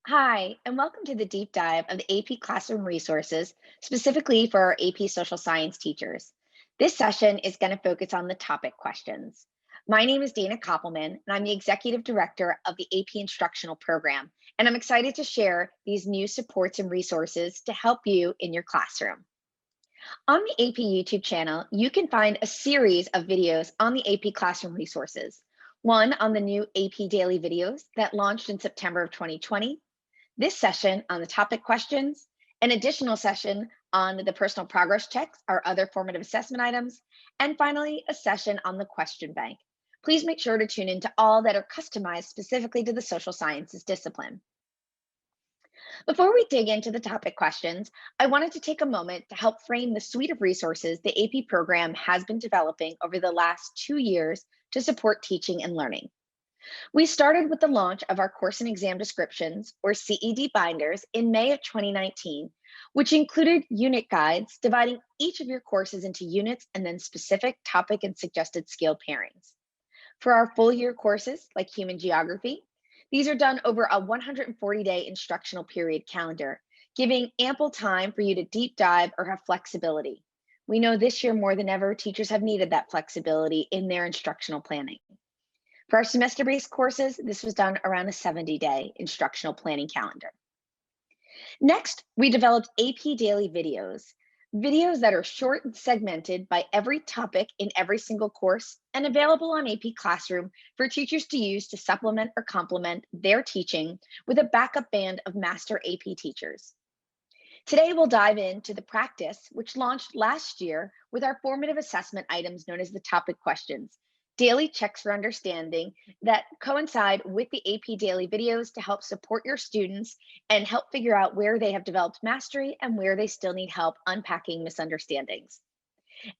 Hi, and welcome to the deep dive of the AP Classroom resources, specifically for our AP Social Science teachers. This session is going to focus on the topic questions. My name is Dana Koppelman, and I'm the Executive Director of the AP Instructional Program, and I'm excited to share these new supports and resources to help you in your classroom. On the AP YouTube channel, you can find a series of videos on the AP Classroom resources. One on the new AP Daily videos that launched in September of 2020, this session on the topic questions, an additional session on the personal progress checks, our other formative assessment items, and finally, a session on the question bank. Please make sure to tune into all that are customized specifically to the social sciences discipline. Before we dig into the topic questions, I wanted to take a moment to help frame the suite of resources the AP program has been developing over the last 2 years to support teaching and learning. We started with the launch of our course and exam descriptions, or CED binders, in May of 2019, which included unit guides dividing each of your courses into units and then specific topic and suggested skill pairings. For our full year courses, like human geography, these are done over a 140-day instructional period calendar, giving ample time for you to deep dive or have flexibility. We know this year more than ever, teachers have needed that flexibility in their instructional planning. For our semester-based courses, this was done around a 70-day instructional planning calendar. Next, we developed AP Daily videos that are short and segmented by every topic in every single course and available on AP Classroom for teachers to use to supplement or complement their teaching with a backup band of master AP teachers. Today, we'll dive into the practice, which launched last year with our formative assessment items known as the topic questions, daily checks for understanding that coincide with the AP Daily videos to help support your students and help figure out where they have developed mastery and where they still need help unpacking misunderstandings.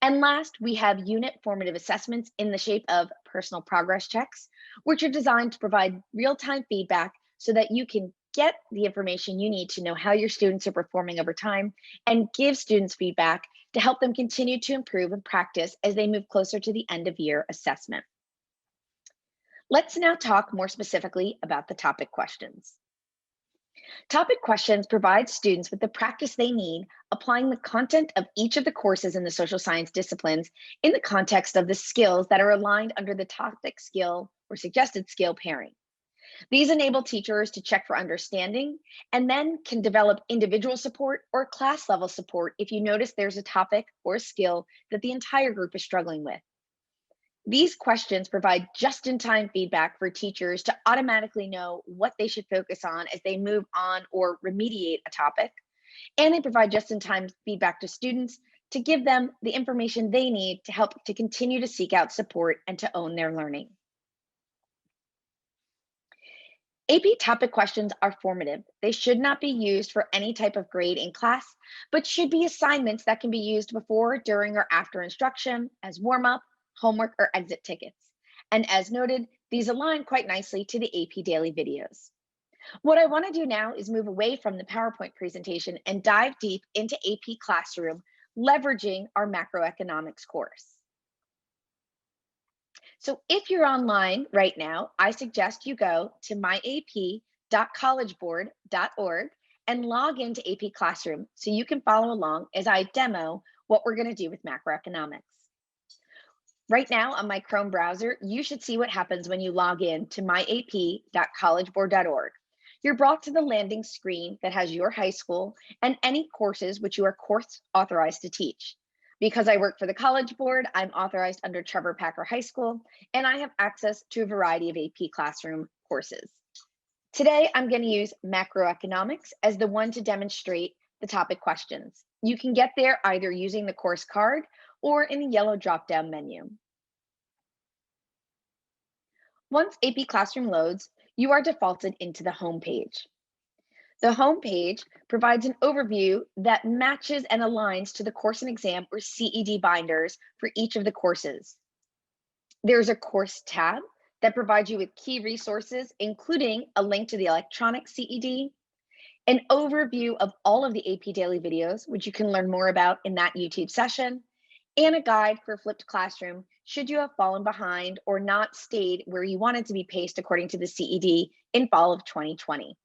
And last, we have unit formative assessments in the shape of personal progress checks, which are designed to provide real-time feedback so that you can get the information you need to know how your students are performing over time and give students feedback to help them continue to improve and practice as they move closer to the end of year assessment. Let's now talk more specifically about the topic questions. Topic questions provide students with the practice they need applying the content of each of the courses in the social science disciplines in the context of the skills that are aligned under the topic skill or suggested skill pairing. These enable teachers to check for understanding and then can develop individual support or class level support if you notice there's a topic or a skill that the entire group is struggling with. These questions provide just-in-time feedback for teachers to automatically know what they should focus on as they move on or remediate a topic. And they provide just-in-time feedback to students to give them the information they need to help to continue to seek out support and to own their learning. AP topic questions are formative. They should not be used for any type of grade in class, but should be assignments that can be used before, during, or after instruction as warm-up, homework, or exit tickets. And as noted, these align quite nicely to the AP Daily videos. What I want to do now is move away from the PowerPoint presentation and dive deep into AP Classroom, leveraging our macroeconomics course. So if you're online right now, I suggest you go to myap.collegeboard.org and log into AP Classroom so you can follow along as I demo what we're going to do with macroeconomics. Right now on my Chrome browser, you should see what happens when you log in to myap.collegeboard.org. You're brought to the landing screen that has your high school and any courses which you are course authorized to teach. Because I work for the College Board, I'm authorized under Trevor Packer High School, and I have access to a variety of AP Classroom courses. Today, I'm going to use macroeconomics as the one to demonstrate the topic questions. You can get there either using the course card or in the yellow drop-down menu. Once AP Classroom loads, you are defaulted into the home page. The home page provides an overview that matches and aligns to the course and exam or CED binders for each of the courses. There's a course tab that provides you with key resources, including a link to the electronic CED, an overview of all of the AP Daily videos, which you can learn more about in that YouTube session, and a guide for flipped classroom should you have fallen behind or not stayed where you wanted to be paced according to the CED in fall of 2020.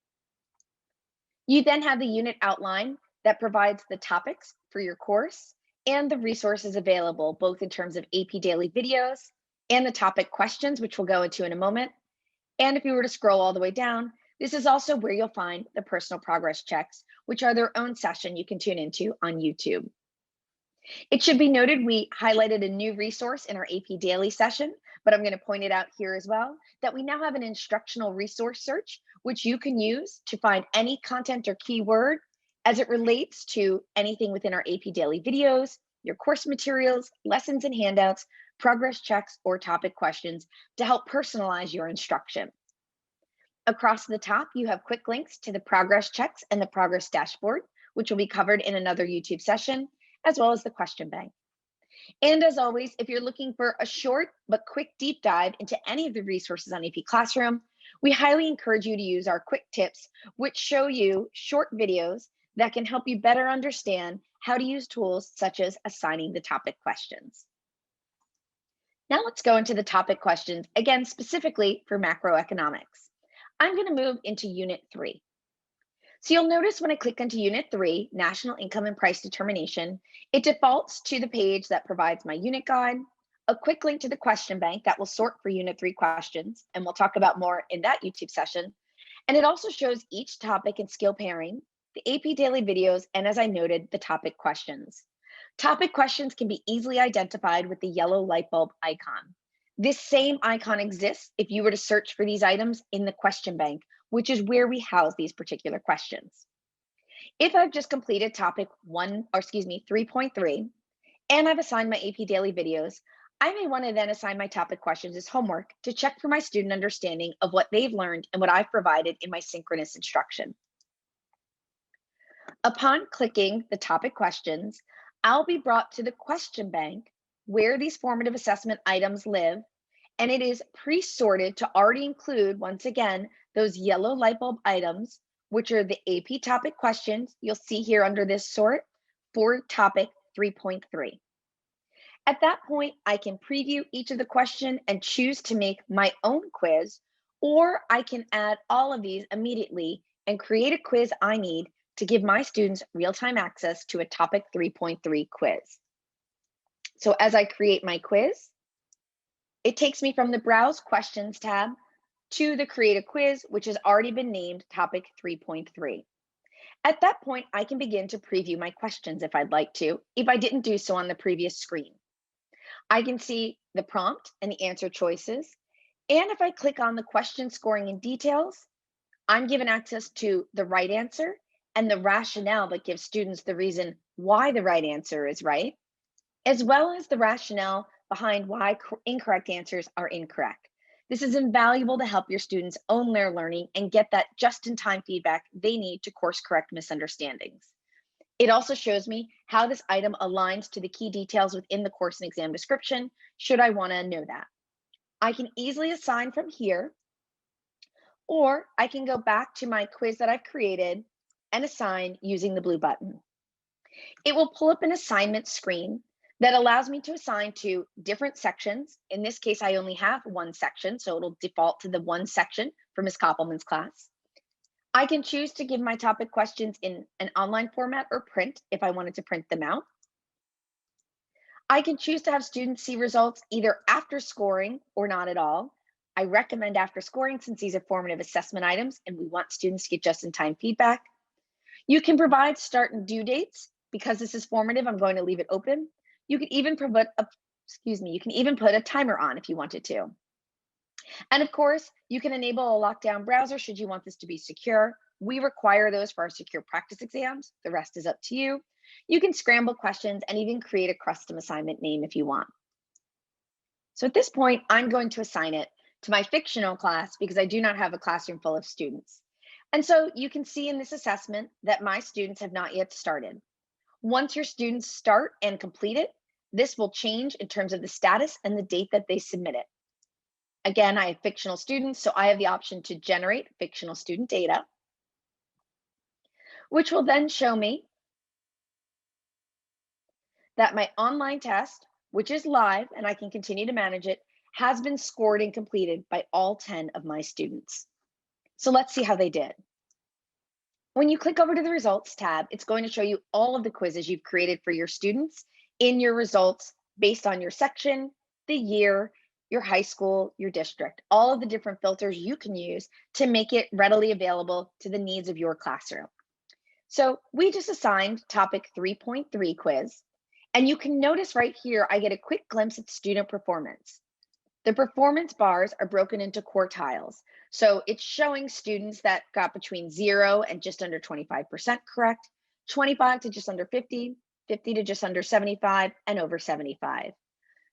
You then have the unit outline that provides the topics for your course and the resources available, both in terms of AP Daily videos and the topic questions, which we'll go into in a moment. And if you were to scroll all the way down, this is also where you'll find the personal progress checks, which are their own session you can tune into on YouTube. It should be noted we highlighted a new resource in our AP Daily session, but I'm going to point it out here as well, that we now have an instructional resource search, which you can use to find any content or keyword as it relates to anything within our AP Daily videos, your course materials, lessons and handouts, progress checks, or topic questions to help personalize your instruction. Across the top, you have quick links to the progress checks and the progress dashboard, which will be covered in another YouTube session, as well as the question bank. And as always, if you're looking for a short but quick deep dive into any of the resources on AP Classroom, we highly encourage you to use our quick tips, which show you short videos that can help you better understand how to use tools such as assigning the topic questions. Now let's go into the topic questions, again, specifically for macroeconomics. I'm going to move into Unit 3. So you'll notice when I click into Unit 3, National Income and Price Determination, it defaults to the page that provides my unit guide, a quick link to the question bank that will sort for Unit 3 questions, and we'll talk about more in that YouTube session. And it also shows each topic and skill pairing, the AP Daily videos, and as I noted, the topic questions. Topic questions can be easily identified with the yellow light bulb icon. This same icon exists if you were to search for these items in the question bank, which is where we house these particular questions. If I've just completed topic 3.3, and I've assigned my AP Daily videos, I may want to then assign my topic questions as homework to check for my student understanding of what they've learned and what I've provided in my synchronous instruction. Upon clicking the topic questions, I'll be brought to the question bank where these formative assessment items live, and it is pre-sorted to already include, once again, those yellow light bulb items, which are the AP topic questions you'll see here under this sort for topic 3.3. At that point, I can preview each of the question and choose to make my own quiz, or I can add all of these immediately and create a quiz I need to give my students real-time access to a topic 3.3 quiz. So as I create my quiz, it takes me from the Browse Questions tab to the Create a Quiz, which has already been named Topic 3.3. At that point, I can begin to preview my questions if I'd like to, if I didn't do so on the previous screen. I can see the prompt and the answer choices, and if I click on the question scoring and details, I'm given access to the right answer and the rationale that gives students the reason why the right answer is right, as well as the rationale behind why incorrect answers are incorrect. This is invaluable to help your students own their learning and get that just-in-time feedback they need to course correct misunderstandings. It also shows me how this item aligns to the key details within the course and exam description, should I want to know that. I can easily assign from here, or I can go back to my quiz that I've created and assign using the blue button. It will pull up an assignment screen that allows me to assign to different sections. In this case, I only have one section, so it'll default to the one section for Ms. Koppelman's class. I can choose to give my topic questions in an online format or print if I wanted to print them out. I can choose to have students see results either after scoring or not at all. I recommend after scoring since these are formative assessment items and we want students to get just-in-time feedback. You can provide start and due dates. Because this is formative, I'm going to leave it open. You can even put a timer on if you wanted to. And of course, you can enable a lockdown browser should you want this to be secure. We require those for our secure practice exams. The rest is up to you. You can scramble questions and even create a custom assignment name if you want. So at this point, I'm going to assign it to my fictional class because I do not have a classroom full of students. And so you can see in this assessment that my students have not yet started. Once your students start and complete it, this will change in terms of the status and the date that they submit it. Again, I have fictional students, so I have the option to generate fictional student data, which will then show me that my online test, which is live and I can continue to manage it, has been scored and completed by all 10 of my students. So let's see how they did. When you click over to the results tab, it's going to show you all of the quizzes you've created for your students in your results based on your section, the year, your high school, your district, all of the different filters you can use to make it readily available to the needs of your classroom. So we just assigned topic 3.3 quiz, and you can notice right here, I get a quick glimpse at student performance. The performance bars are broken into quartiles. So it's showing students that got between 0 and just under 25% correct, 25 to just under 50, 50 to just under 75, and over 75.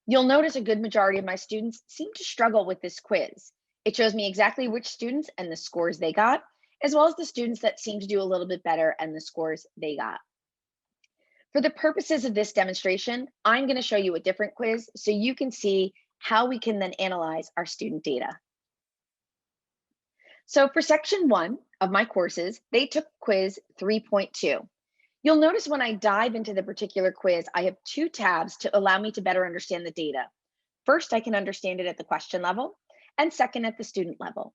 You'll notice a good majority of my students seem to struggle with this quiz. It shows me exactly which students and the scores they got, as well as the students that seem to do a little bit better and the scores they got. For the purposes of this demonstration, I'm going to show you a different quiz so you can see how we can then analyze our student data. So for section 1 of my courses, they took quiz 3.2. You'll notice when I dive into the particular quiz, I have 2 tabs to allow me to better understand the data. First, I can understand it at the question level, and second, at the student level.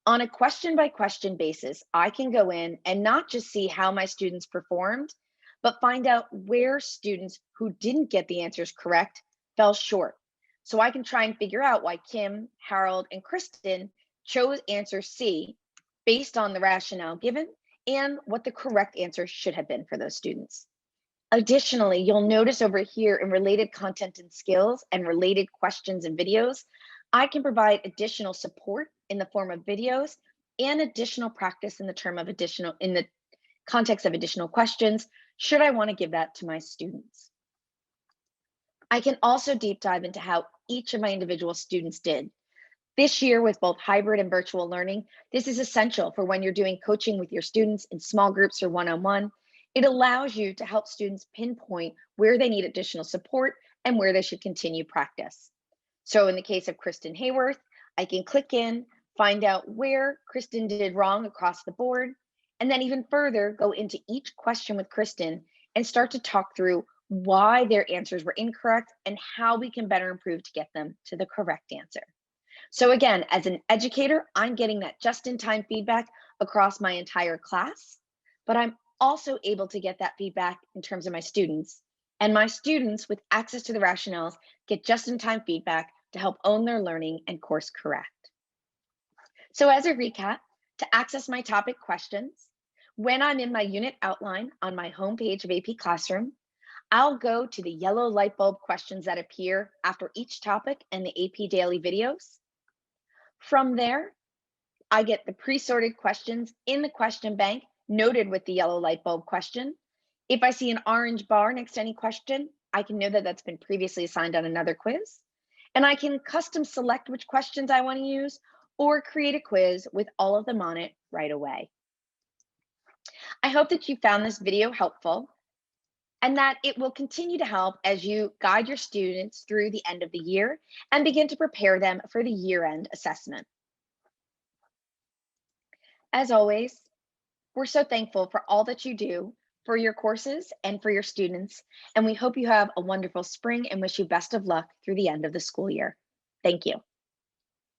On a question by question basis, I can go in and not just see how my students performed, but find out where students who didn't get the answers correct fell short. So I can try and figure out why Kim, Harold, and Kristen chose answer C based on the rationale given and what the correct answer should have been for those students. Additionally, you'll notice over here in related content and skills and related questions and videos, I can provide additional support in the form of videos and additional practice in the context of additional questions, should I want to give that to my students. I can also deep dive into how each of my individual students did. This year, with both hybrid and virtual learning, this is essential for when you're doing coaching with your students in small groups or one-on-one. It allows you to help students pinpoint where they need additional support and where they should continue practice. So in the case of Kristen Hayworth, I can click in, find out where Kristen did wrong across the board, and then even further go into each question with Kristen and start to talk through why their answers were incorrect and how we can better improve to get them to the correct answer. So again, as an educator, I'm getting that just-in-time feedback across my entire class, but I'm also able to get that feedback in terms of my students. And my students with access to the rationales get just-in-time feedback to help own their learning and course correct. So as a recap, to access my topic questions, when I'm in my unit outline on my homepage of AP Classroom, I'll go to the yellow light bulb questions that appear after each topic and the AP Daily videos. From there, I get the pre-sorted questions in the question bank noted with the yellow light bulb question. If I see an orange bar next to any question, I can know that that's been previously assigned on another quiz. And I can custom select which questions I want to use or create a quiz with all of them on it right away. I hope that you found this video helpful and that it will continue to help as you guide your students through the end of the year and begin to prepare them for the year-end assessment. As always, we're so thankful for all that you do for your courses and for your students, and we hope you have a wonderful spring and wish you best of luck through the end of the school year. Thank you.